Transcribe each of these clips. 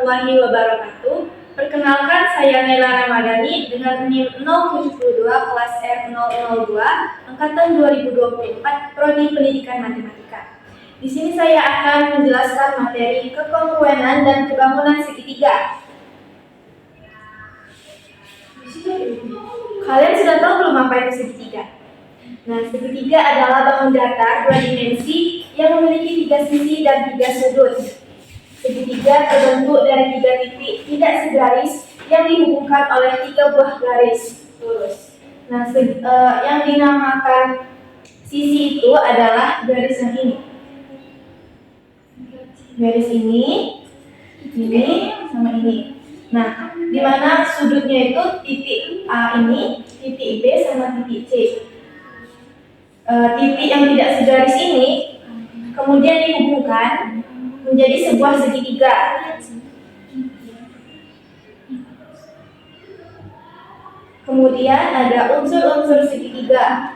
warahmatullahi wabarakatuh. Perkenalkan, saya Nela Ramadhani dengan NIM 072 kelas R002 angkatan 2024 Prodi Pendidikan Matematika. Di sini saya akan menjelaskan materi kekongruenan dan kebangunan segitiga. Kalian sudah tahu belum apa itu segitiga? Nah, segitiga adalah bangun datar dua dimensi yang memiliki tiga sisi dan tiga sudut. Segitiga terbentuk dari tiga titik tidak segaris yang dihubungkan oleh tiga buah garis lurus. Nah, yang dinamakan sisi itu adalah garis yang ini. Garis ini, sama ini. Nah, di mana sudutnya itu titik A ini, titik B sama titik C. Titik yang tidak segaris ini kemudian dihubungkan menjadi sebuah segitiga. Kemudian ada unsur-unsur segitiga.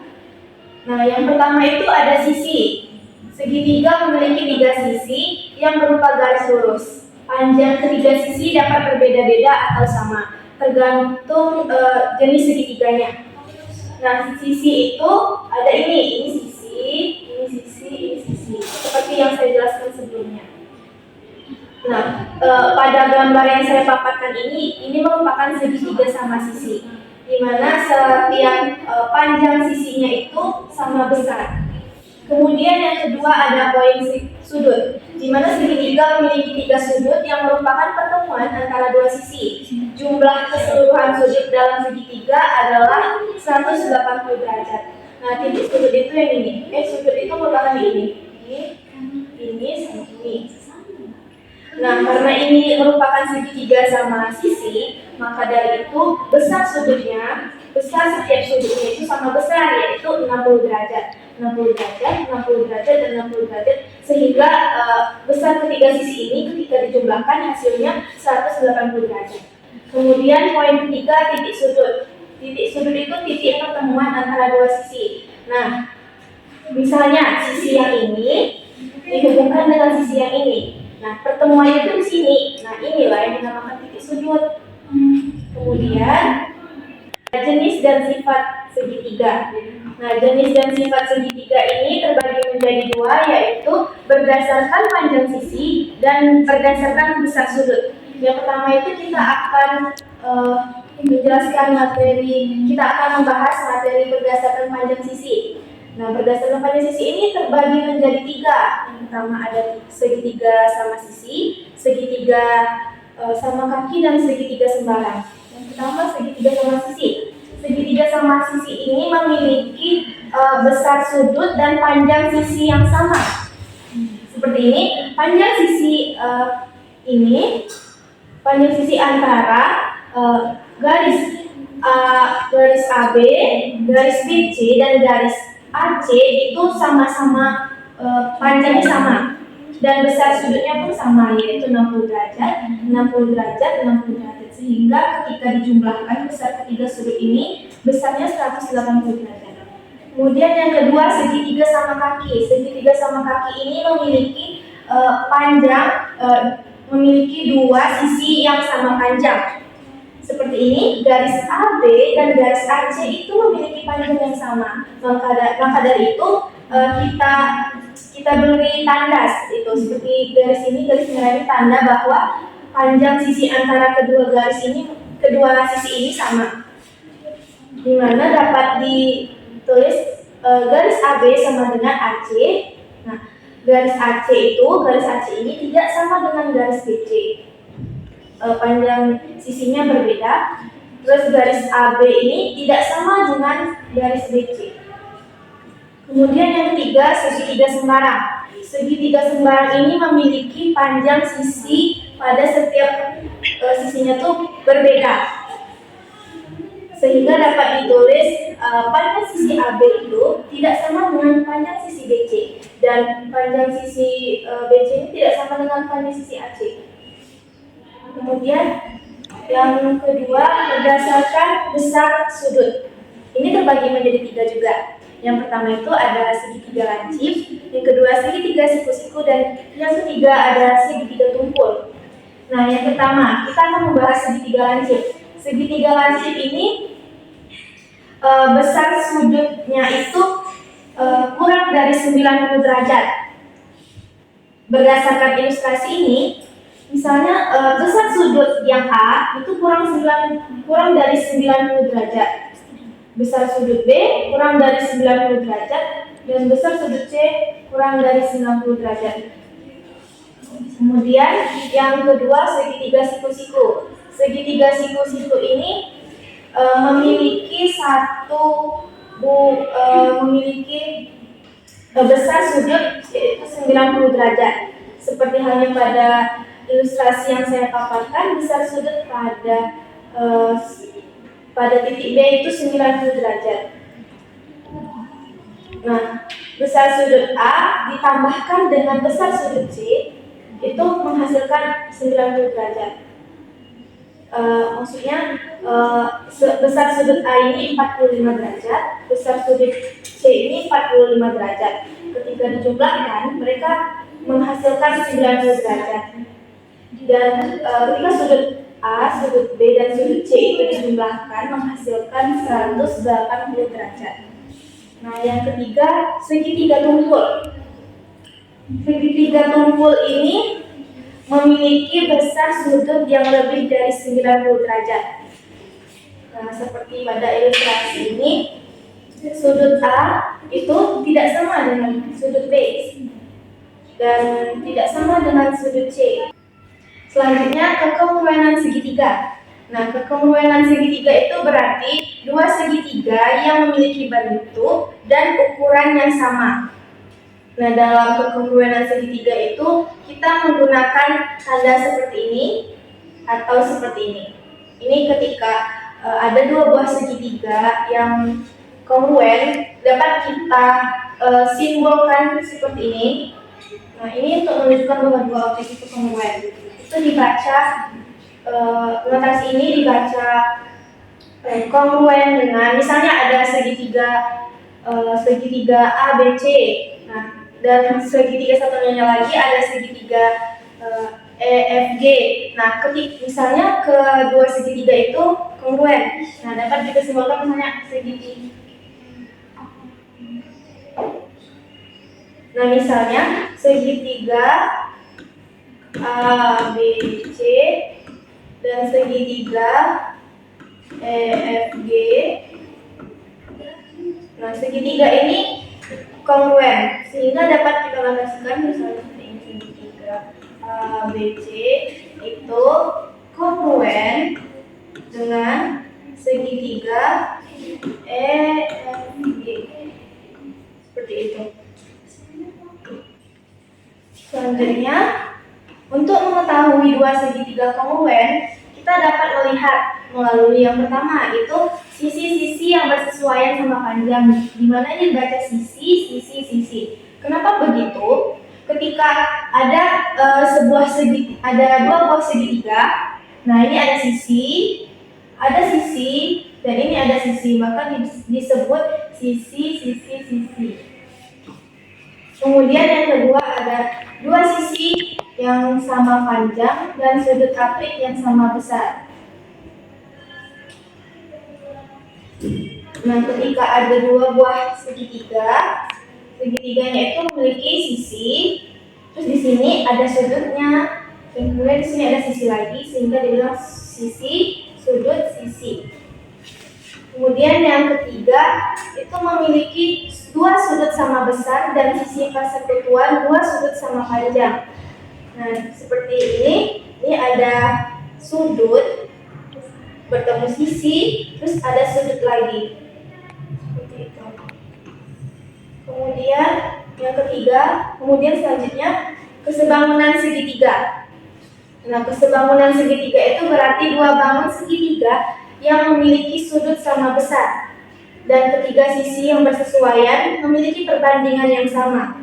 Nah, yang pertama itu ada sisi. Segitiga memiliki tiga sisi yang berupa garis lurus. Panjang ketiga sisi dapat berbeda-beda atau sama, tergantung jenis segitiganya. Nah, sisi itu ada ini sisi, ini sisi, ini sisi. Seperti yang saya jelaskan sebelumnya. Nah, pada gambar yang saya paparkan ini merupakan segitiga sama sisi, di mana setiap panjang sisinya itu sama besar. Kemudian yang kedua ada poin sudut, di mana segitiga memiliki tiga sudut yang merupakan pertemuan antara dua sisi. Jumlah keseluruhan sudut dalam segitiga adalah 180 derajat. Nah, titik sudut itu yang ini. Sudut itu merupakan ini sama ini. Nah, karena ini merupakan segitiga sama sisi, maka dari itu besar sudutnya, besar setiap sudutnya itu sama besar, yaitu 60 derajat. 60 derajat, 60 derajat, dan 60 derajat, sehingga besar ketiga sisi ini ketika dijumlahkan hasilnya 180 derajat. Kemudian poin ketiga, titik sudut. Titik sudut itu titik pertemuan antara dua sisi. Nah, misalnya sisi yang ini dihubungkan dengan sisi yang ini. Nah, pertemuannya itu di sini. Nah, inilah yang dinamakan titik sudut. Kemudian jenis dan sifat segitiga. Nah, jenis dan sifat segitiga ini terbagi menjadi dua, yaitu berdasarkan panjang sisi dan berdasarkan besar sudut. Yang pertama itu kita akan membahas materi berdasarkan panjang sisi. Nah, berdasarkan panjang sisi ini terbagi menjadi tiga. Yang pertama ada segitiga sama sisi, segitiga sama kaki, dan segitiga sembarang. Yang pertama segitiga sama sisi. Segitiga sama sisi ini memiliki besar sudut dan panjang sisi yang sama. Seperti ini, panjang sisi panjang sisi antara garis AB, garis BC, dan garis AC itu sama-sama panjangnya sama. Dan besar sudutnya pun sama, yaitu 60 derajat, 60 derajat, 60 derajat. Sehingga ketika dijumlahkan besar ketiga sudut ini besarnya 180 derajat. Kemudian yang kedua, segitiga sama kaki. Segitiga sama kaki ini memiliki memiliki dua sisi yang sama panjang. Seperti ini, garis AB dan garis AC itu memiliki panjang yang sama. Maka dari itu kita beri tanda itu, seperti garis ini, garis merah ini tanda bahwa panjang sisi antara kedua sisi ini sama. Di mana dapat ditulis garis AB sama dengan AC. Nah, garis AC ini tidak sama dengan garis BC. Panjang sisinya berbeda. Terus garis AB ini tidak sama dengan garis BC. Kemudian yang ketiga, segitiga sembarang. Segitiga sembarang ini memiliki panjang sisi pada setiap sisinya tuh berbeda, sehingga dapat ditulis panjang sisi AB itu tidak sama dengan panjang sisi BC, dan panjang sisi BC ini tidak sama dengan panjang sisi AC. Kemudian yang kedua, berdasarkan besar sudut. Ini terbagi menjadi tiga juga. Yang pertama itu ada segitiga lancip, yang kedua segitiga siku-siku, dan yang ketiga ada segitiga tumpul. Nah, yang pertama, kita akan membahas segitiga lancip. Segitiga lancip ini besar sudutnya itu kurang dari 90 derajat. Berdasarkan ilustrasi ini, misalnya besar sudut yang A itu kurang dari 90 derajat. Besar sudut B kurang dari 90 derajat dan besar sudut C kurang dari 90 derajat. Kemudian yang kedua, segitiga siku-siku. Segitiga siku-siku ini memiliki besar sudut yaitu 90 derajat. Seperti halnya pada ilustrasi yang saya paparkan, besar sudut pada titik B itu 90 derajat. Nah, besar sudut A ditambahkan dengan besar sudut C itu menghasilkan 90 derajat. Maksudnya besar sudut A ini 45 derajat, besar sudut C ini 45 derajat. Ketika dijumlahkan, mereka menghasilkan 90 derajat. Dan ketika sudut A, sudut B, dan sudut C itu dijumlahkan menghasilkan 180 derajat. Nah, yang ketiga, segitiga tumpul. Segitiga tumpul ini memiliki besar sudut yang lebih dari 90 derajat. Nah, seperti pada ilustrasi ini, sudut A itu tidak sama dengan sudut B dan tidak sama dengan sudut C. Selanjutnya, kekemuenan segitiga. Nah, kekemuenan segitiga itu berarti dua segitiga yang memiliki bentuk dan ukuran yang sama. Nah, dalam kekemuenan segitiga itu kita menggunakan tanda seperti ini atau seperti ini. Ini ketika ada dua buah segitiga yang kongruen dapat kita simbolkan seperti ini. Nah, ini untuk menunjukkan bahwa dua objek itu kongruen. Itu dibaca notasi ini dibaca kongruen dengan misalnya ada segitiga A, B, C. Nah, dan segitiga satunya lagi ada segitiga E, F, G. Nah, misalnya kedua segitiga itu kongruen. Nah, dapat kita simbolkan misalnya segitiga. Nah, misalnya segitiga A, B, C dan segitiga E, F, G. Nah, segitiga ini kongruen sehingga dapat kita notasikan misalnya seperti ini, segitiga A, B, C itu kongruen dengan segitiga E, F, G. Seperti itu. Selanjutnya, untuk mengetahui dua segitiga kongruen, kita dapat melihat melalui yang pertama, itu sisi-sisi yang bersesuaian sama panjang, di mana ini dibaca sisi. Kenapa begitu? Ketika ada dua buah segitiga, nah ini ada sisi, dan ini ada sisi, maka disebut sisi. Kemudian yang kedua, ada dua sisi yang sama panjang dan sudut aplik yang sama besar. Nah, ketika ada dua buah segitiganya itu memiliki sisi, terus di sini ada sudutnya, dan kemudian di sini ada sisi lagi, sehingga dibilang sisi, sudut, sisi. Kemudian yang ketiga, itu memiliki dua sudut sama besar dan sisi persekutuan dua sudut sama panjang. Nah, seperti ini ada sudut bertemu sisi, terus ada sudut lagi. Seperti itu. Kemudian selanjutnya kesebangunan segitiga. Nah, kesebangunan segitiga itu berarti dua bangun segitiga yang memiliki sudut sama besar dan ketiga sisi yang bersesuaian memiliki perbandingan yang sama.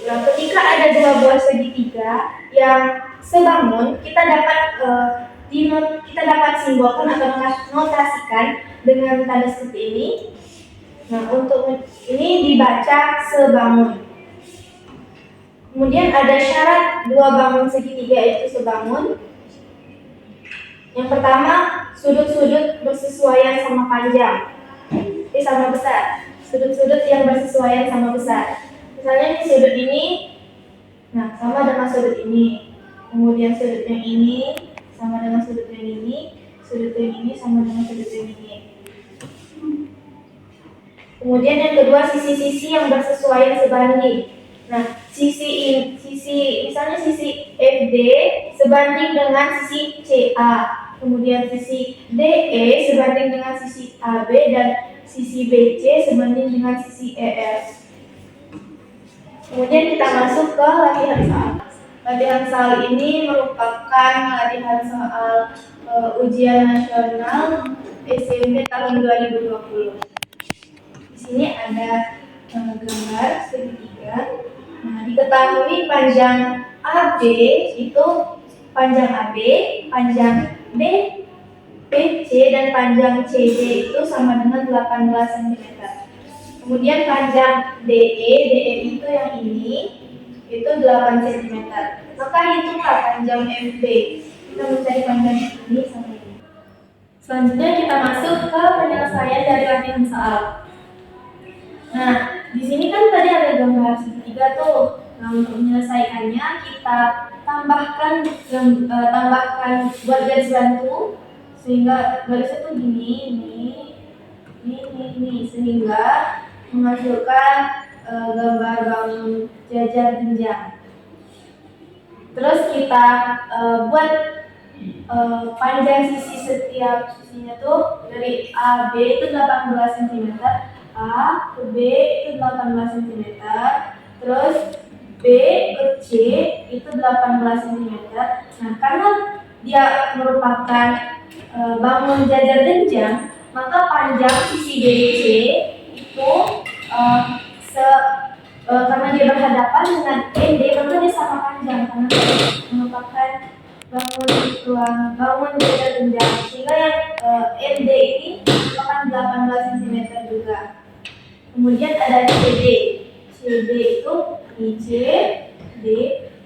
Nah, ketika ada dua buah segitiga yang sebangun, kita dapat simbolkan atau notasikan dengan tanda seperti ini. Nah, untuk ini dibaca sebangun. Kemudian ada syarat dua bangun segitiga itu sebangun. Yang pertama, sudut-sudut bersesuaian sama panjang, sama besar. Sudut-sudut yang bersesuaian sama besar. Misalnya sudut ini, nah sama dengan sudut ini. Kemudian sudut yang ini sama dengan sudut yang ini. Sudut yang ini sama dengan sudut yang ini. Kemudian yang kedua, sisi-sisi yang bersesuaian sebanding. Nah, misalnya sisi FD sebanding dengan sisi CA. Kemudian sisi DE sebanding dengan sisi AB dan sisi BC sebanding dengan sisi EF. Kemudian kita masuk ke latihan soal. Latihan soal ini merupakan latihan soal ujian nasional SMP tahun 2020. Di sini ada gambar segitiga. Nah, diketahui panjang AB itu panjang AB, panjang BC dan panjang CD itu sama dengan 18 cm. Kemudian panjang DE itu yang ini itu 8 cm. Maka hitunglah panjang FB. Kita mencari panjang ini sama ini. Selanjutnya kita masuk ke penyelesaian dari latihan soal. Nah, di sini kan tadi ada gambar segitiga tuh. Nah, untuk menyelesaikannya kita tambahkan buat garis bantu sehingga garisnya tuh ini sehingga menghasilkan gambar bangun jajar jenjang. Terus kita buat panjang sisi setiap sisinya tuh dari AB itu 18 cm, A ke B itu 18 cm, terus B ke C itu 18 cm. Nah, karena dia merupakan bangun jajar jenjang, maka panjang sisi DC itu karena dia berhadapan dengan ND, maka dia sama panjang karena merupakan bangun jajar jenjang, sehingga yang ND ini merupakan 18 cm juga. Kemudian ada CD itu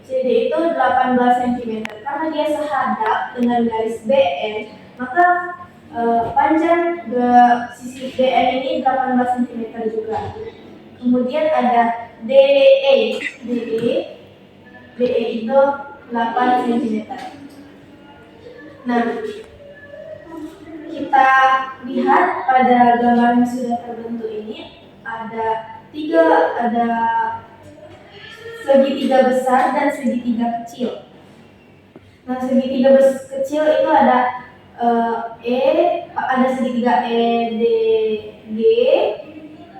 CD itu 18 cm. Karena dia sehadap dengan garis BN, maka panjang sisi BN ini 18 cm juga. Kemudian ada DE itu 8 cm. Nah, kita lihat pada gambar yang sudah terbentuk ini ada segitiga besar dan segitiga kecil. Nah, segitiga kecil itu ada ada segitiga EDG,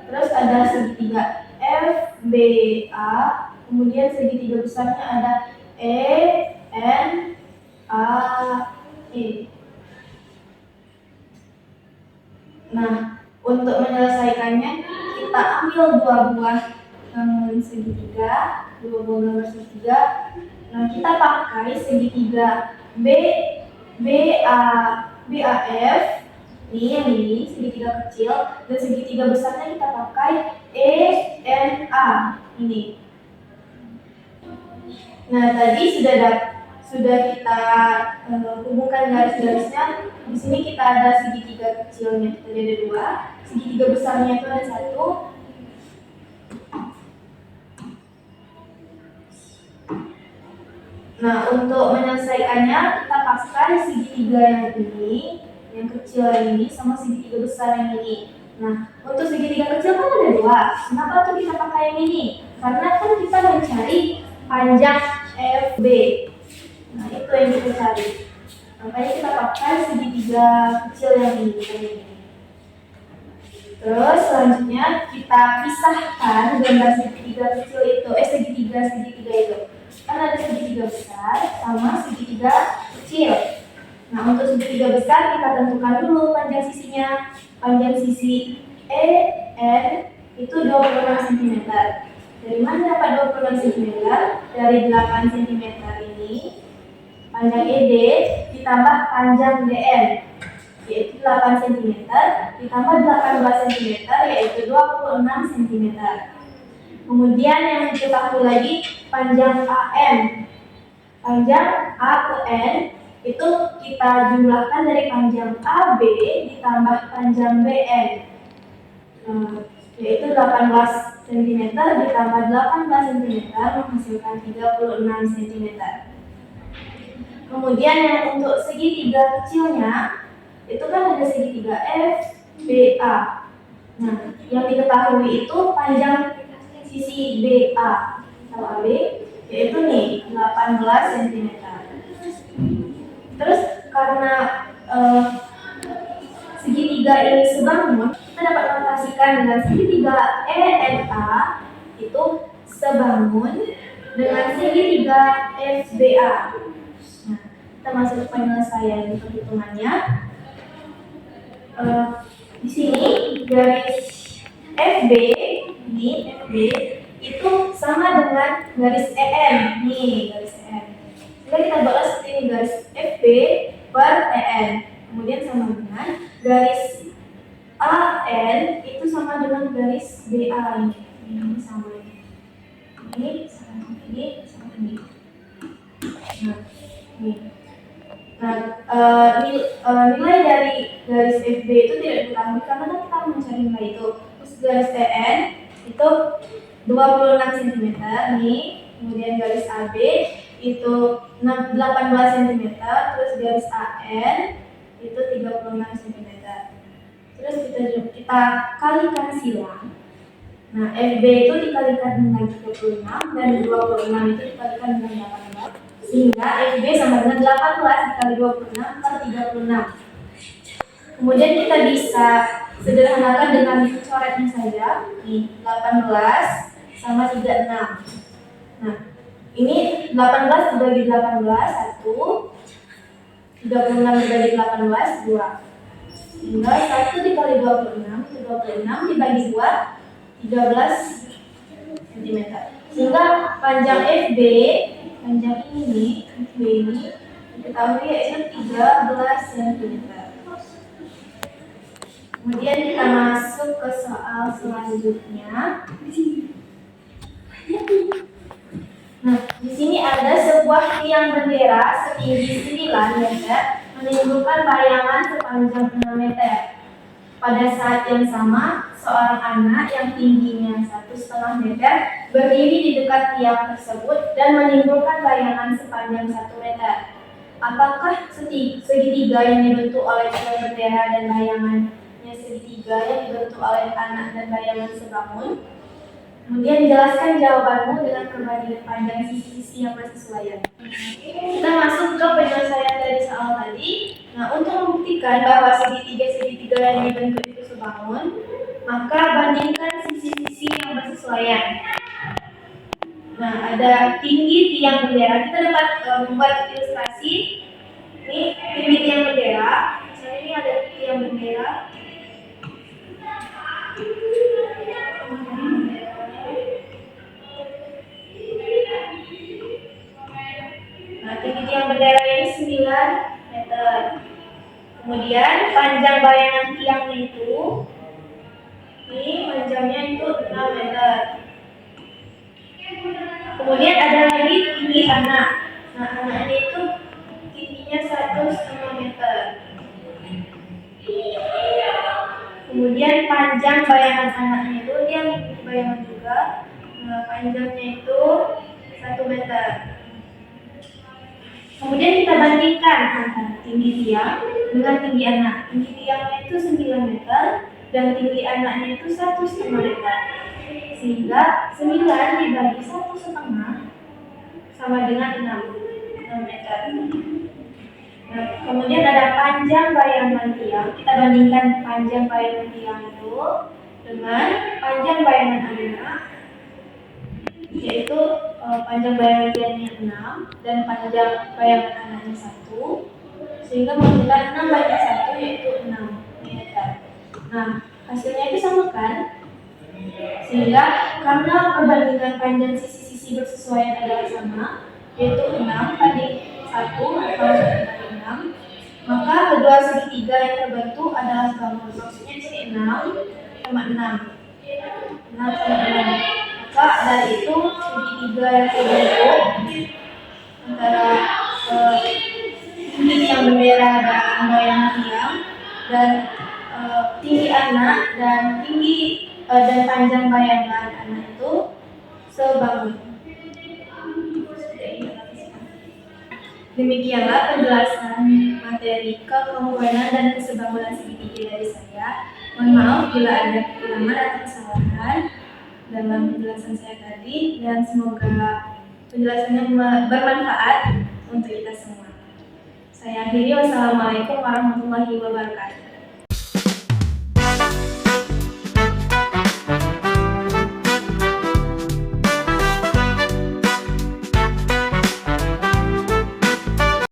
terus ada segitiga FBA, kemudian segitiga besarnya ada ENAE. Nah, untuk menyelesaikannya kita ambil dua buah bangun segitiga, Nah, kita pakai segitiga BAF ini segitiga kecil, dan segitiga besarnya kita pakai ENA ini. Nah, tadi sudah kita hubungkan garis-garisnya. Di sini kita ada segitiga kecilnya, tadi ada dua, segitiga besarnya itu ada satu. Nah, untuk menyelesaikannya kita pakai segitiga yang ini, yang kecil yang ini, sama segitiga besar yang ini. Nah, untuk segitiga kecil kan ada dua. Kenapa tuh kita pakai yang ini? Karena kan kita mencari panjang FB. Nah, itu yang kita cari. Makanya kita pakai segitiga kecil yang ini. Terus selanjutnya kita pisahkan gambar segitiga kecil itu, segitiga itu. Kan ada segitiga besar sama segitiga kecil. Nah, untuk segitiga besar kita tentukan dulu panjang sisinya. Panjang sisi EN itu 26 cm. Dari mana dapat 26 cm? Dari 8 cm ini. Panjang ED ditambah panjang DN, yaitu 8 cm, ditambah 18 cm, yaitu 26 cm. Kemudian yang diketahui lagi panjang AM. Panjang A ke N itu kita jumlahkan dari panjang AB ditambah panjang BN. Yaitu 18 cm ditambah 18 cm menghasilkan 36 cm. Kemudian yang untuk segitiga kecilnya itu kan ada segitiga FBA. Nah, yang diketahui itu panjang sisi BA atau AB yaitu nih 18 cm. Terus karena segitiga ini sebangun, kita dapat menotasikan dengan segitiga ENA itu sebangun dengan segitiga FBA. Nah, kita masuk ke penyelesaian perhitungannya. Di sini garis FB itu sama dengan garis EN nih, garis EN. Jadi kita balas seperti ini, garis FB per EN. Kemudian sama dengan garis AN itu sama dengan garis BA ini sama ini sama ini sama ini. Nilai dari garis FB itu tidak diketahui karena kita mencari nilai itu. Terus garis TN itu 26 cm nih, kemudian garis AB itu 18 cm, terus garis AN itu 36 cm. Terus kita kalikan silang. Nah, FB itu dikalikan dengan 36 dan 26 itu dikalikan dengan 18. Sehingga FB sama dengan 18 dikali 26 per 36. Kemudian kita bisa sederhanakan dengan coretnya saja. Nih, 18 sama 36. Nah, ini 18 dibagi 18, 1. 36 dibagi 18, 2. Sehingga 1 dikali 26, itu 26 dibagi 2, 13 cm. Sehingga panjang FB, panjang ini diketahui yaitu 13 cm. Kemudian kita masuk ke soal selanjutnya. Nah, di sini ada sebuah tiang bendera setinggi 9 meter menimbulkan bayangan sepanjang 6 meter. Pada saat yang sama, seorang anak yang tingginya 1,5 meter berdiri di dekat tiang tersebut dan menimbulkan bayangan sepanjang 1 meter. Apakah segitiga yang dibentuk oleh tiang bendera dan bayangannya segitiga yang dibentuk oleh anak dan bayangan sebangun? Kemudian jelaskan jawabanmu dengan perbandingan panjang sisi-sisi yang bersesuaian. Kita masuk ke penyelesaian dari soal tadi. Nah, untuk membuktikan bahwa segitiga yang dibentuk itu sebangun, maka bandingkan sisi-sisi yang bersesuaian. Nah, ada tinggi tiang bendera. Kita dapat membuat ilustrasi. Ini tinggi tiang bendera. Misalnya ini ada tiang bendera. Nah, tinggi tiang bendera ini 9 meter. Kemudian panjang bayangan tiangnya itu, ini panjangnya itu 6 meter. Kemudian ada lagi tinggi anak. Nah, anaknya itu tingginya 1,5 meter. Kemudian panjang bayangan anaknya itu, dia bayangan juga. Nah, panjangnya itu 1 meter. Kemudian kita bandingkan antara tinggi tiang dengan tinggi anak. Tinggi tiangnya itu 9 meter dan tinggi anaknya itu 1,5 meter. Sehingga 9 dibagi 1,5 sama dengan 6 meter. Nah, kemudian ada panjang bayangan tiang. Kita bandingkan panjang bayangan tiang itu dengan panjang bayangan anak, yaitu panjang bayangan tiangnya 6 dan panjang bayangan anaknya 1, sehingga menghasilkan 6 bagi 1 yaitu 6 meter. Nah, hasilnya itu sama kan? Sehingga karena perbandingan panjang sisi-sisi bersesuaian adalah sama, yaitu 6 banding 1 atau 1 banding 6, maka kedua segitiga yang terbentuk adalah sebangun. Maksudnya di sini 6 sama 6. 6 sama 6. Maka dan itu segitiga yang terbentuk antara tinggi yang berbeda dan goyang tiang, dan tinggi anak dan dan panjang bayangan anak itu sebangun. Demikianlah penjelasan materi kekomponen dan kesebangunan segitiga dari saya. Mohon maaf bila ada kekurangan atau kesalahan dalam penjelasan saya tadi, dan semoga penjelasannya bermanfaat untuk kita semua. Saya akhiri, wassalamualaikum warahmatullahi wabarakatuh.